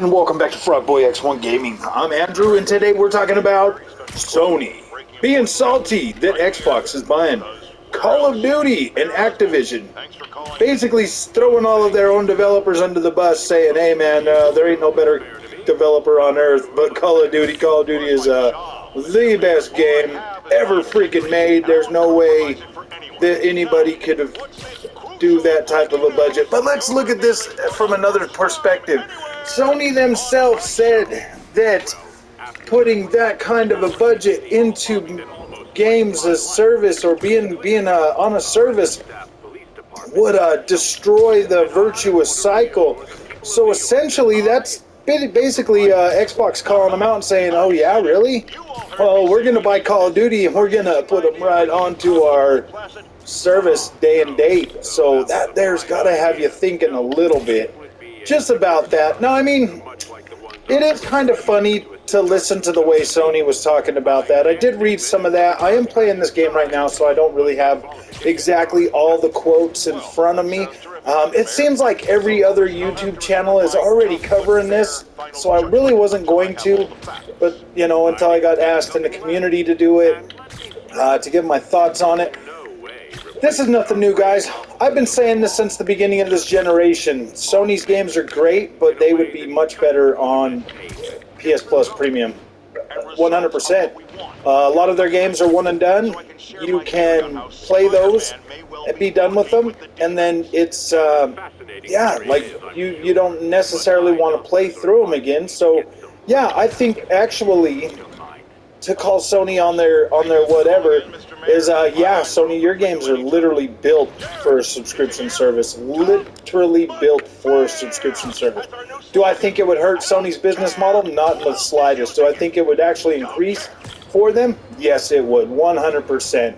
And welcome back to Frogboy X1 Gaming. I'm Andrew, and today we're talking about Sony being salty that Xbox is buying Call of Duty and Activison. Basically throwing all of their own developers under the bus, saying, hey man, there ain't no better developer on earth but Call of Duty. Call of Duty is the best game ever freaking made. There's no way that anybody could have do that type of a budget. But let's look at this from another perspective. Sony themselves said that putting that kind of a budget into games as service or being on a service would destroy the virtuous cycle. So essentially, that's basically Xbox calling them out and saying, "Oh yeah, really? Well, we're gonna buy Call of Duty and we're gonna put them right onto our service day and date." So that there's got to have you thinking a little bit just about that. Now, I mean, it is kind of funny to listen to the way Sony was talking about that. I did read some of that. I am playing this game right now, so I don't really have exactly all the quotes in front of me. It seems like every other YouTube channel is already covering this, so I really wasn't going to, but, you know, until I got asked in the community to do it, to give my thoughts on it. This is nothing new, guys. I've been saying this since the beginning of this generation. Sony's games are great, but they would be much better on PS Plus Premium. 100%. A lot of their games are one and done. You can play those and be done with them, and then it's, yeah, like, you don't necessarily want to play through them again. So, yeah, I think actually to call Sony on their whatever is, yeah, Sony, your games are literally built for a subscription service. Literally built for a subscription service. Do I think it would hurt Sony's business model? Not in the slightest. Do I think it would actually increase for them? Yes, it would. 100%.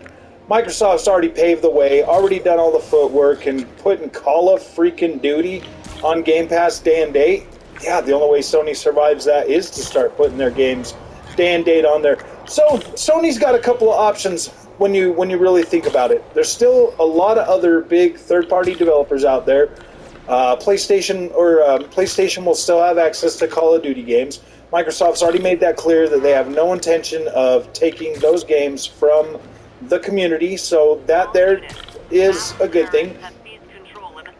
Microsoft's already paved the way, already done all the footwork, and putting Call of freaking Duty on Game Pass day and date. Yeah, the only way Sony survives that is to start putting their games day and date on there. So Sony's got a couple of options when you really think about it. There's still a lot of other big third-party developers out there. PlayStation will still have access to Call of Duty games. Microsoft's already made that clear that they have no intention of taking those games from the community, so that there is a good thing.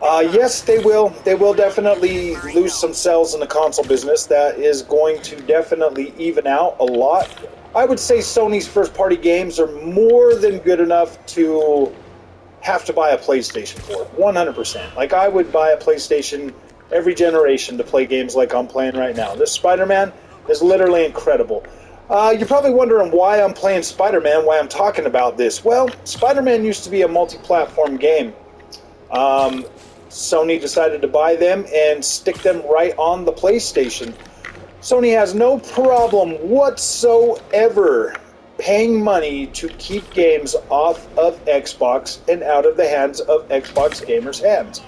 Yes, they will. They will definitely lose some sales in the console business. That is going to definitely even out a lot. I would say Sony's first-party games are more than good enough to have to buy a PlayStation for. 100%. Like, I would buy a PlayStation every generation to play games like I'm playing right now. This Spider-Man is literally incredible. You're probably wondering why I'm playing Spider-Man, why I'm talking about this. Well, Spider-Man used to be a multi-platform game. Sony decided to buy them and stick them right on the PlayStation. Sony has no problem whatsoever paying money to keep games off of Xbox and out of the hands of Xbox gamers' hands.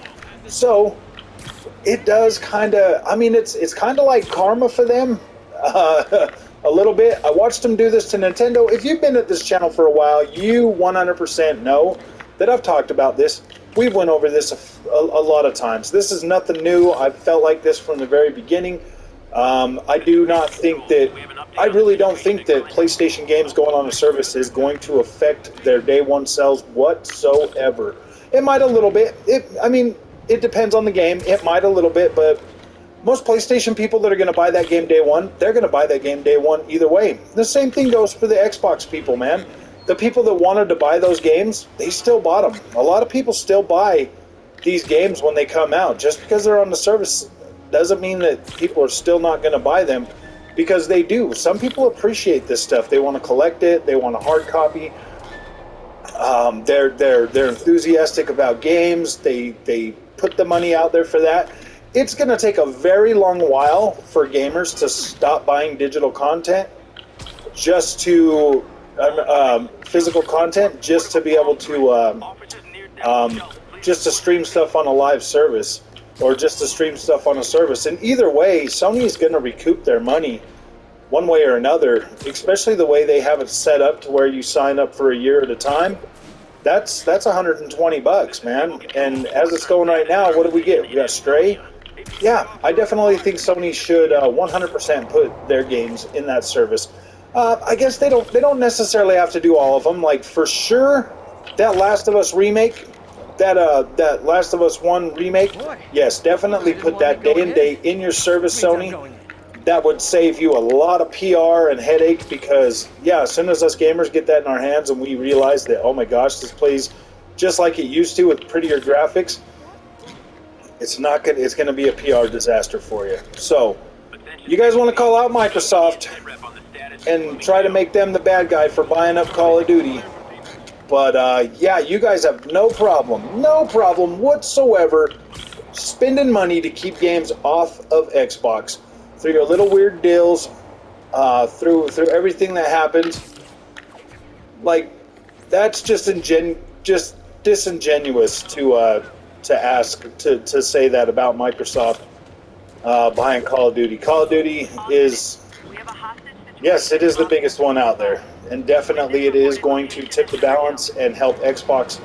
So it does kind of, I mean, it's kind of like karma for them, a little bit. I watched them do this to Nintendo. If you've been at this channel for a while, you 100% know that I've talked about this. We've went over this a lot of times. This is nothing new. I've felt like this from the very beginning. I really don't think that PlayStation games going on a service is going to affect their day one sales whatsoever. It might a little bit. It depends on the game. It might a little bit, but most PlayStation people that are going to buy that game day one, they're going to buy that game day one either way. The same thing goes for the Xbox people, man. The people that wanted to buy those games, they still bought them. A lot of people still buy these games when they come out. Just because they're on the service doesn't mean that people are still not going to buy them, because they do. Some people appreciate this stuff. They want to collect it. They want a hard copy. They're enthusiastic about games. They put the money out there for that. It's going to take a very long while for gamers to stop buying digital content just to physical content, just to be able to just to stream stuff on a live service, or just to stream stuff on a service. And either way, Sony is going to recoup their money one way or another, especially the way they have it set up to where you sign up for a year at a time. That's $120, man. And as it's going right now, what do we get? We got Stray, yeah, I definitely think Sony should 100% put their games in that service. I guess they don't necessarily have to do all of them. Like for sure, that Last of Us remake, that Last of Us 1 remake, yes, definitely put that day and date in your service, Sony. That would save you a lot of PR and headache because, yeah, as soon as us gamers get that in our hands and we realize that, oh my gosh, this plays just like it used to with prettier graphics, it's gonna be a PR disaster for you. So, you guys want to call out Microsoft and try to make them the bad guy for buying up Call of Duty. But yeah, you guys have no problem whatsoever spending money to keep games off of Xbox through your little weird deals, through everything that happens. Like that's just just disingenuous to ask to say that about Microsoft buying Call of Duty. Call of Duty is, yes, it is the biggest one out there, and definitely it is going to tip the balance and help Xbox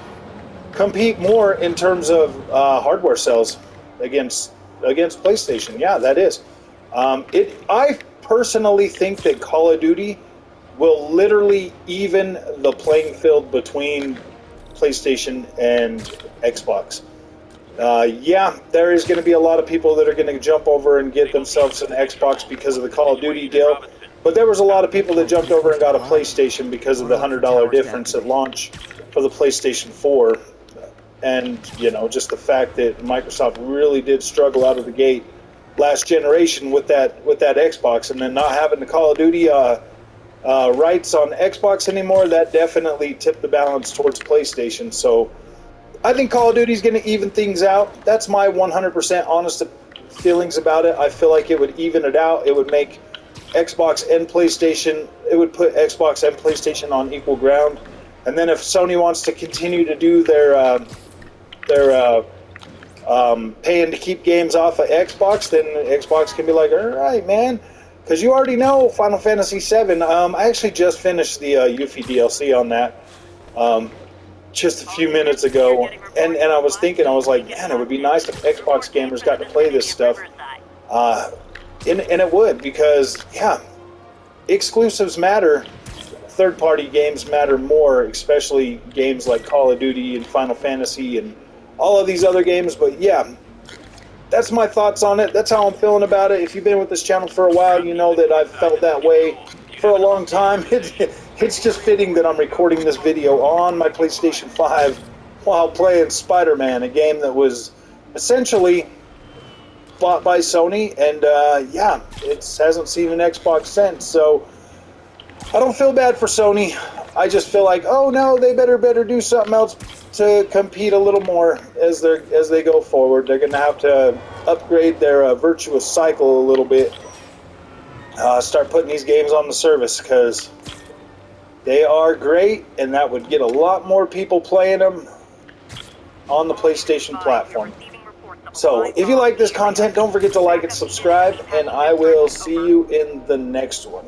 compete more in terms of hardware sales against PlayStation. Yeah, that is. I personally think that Call of Duty will literally even the playing field between PlayStation and Xbox. Yeah, there is going to be a lot of people that are going to jump over and get themselves an Xbox because of the Call of Duty deal. But there was a lot of people that jumped over and got a PlayStation because of the $100 difference at launch for the PlayStation 4. And, you know, just the fact that Microsoft really did struggle out of the gate last generation with that Xbox, and then not having the Call of Duty rights on Xbox anymore, that definitely tipped the balance towards PlayStation. So I think Call of Duty is going to even things out. That's my 100% honest feelings about it. I feel like it would even it out. It would make Xbox and PlayStation, it would put Xbox and PlayStation on equal ground. And then if Sony wants to continue to do their paying to keep games off of Xbox, then Xbox can be like, all right, man, because you already know Final Fantasy VII. I actually just finished the Yuffie DLC on that just a few minutes ago, and I was thinking, I was like, man, it would be nice if Xbox gamers got to play this stuff, and it would, because, yeah, exclusives matter. Third-party games matter more, especially games like Call of Duty and Final Fantasy and all of these other games. But yeah, that's my thoughts on it. That's how I'm feeling about it. If you've been with this channel for a while, you know that I've felt that way for a long time. It's just fitting that I'm recording this video on my PlayStation 5 while playing Spider-Man, a game that was essentially bought by Sony, and yeah, it hasn't seen an Xbox since. So I don't feel bad for Sony. I just feel like, oh no, they better do something else to compete a little more as they go forward. They're going to have to upgrade their virtuous cycle a little bit. Start putting these games on the service, because they are great, and that would get a lot more people playing them on the PlayStation platform. So if you like this content, don't forget to like and subscribe, and I will see you in the next one.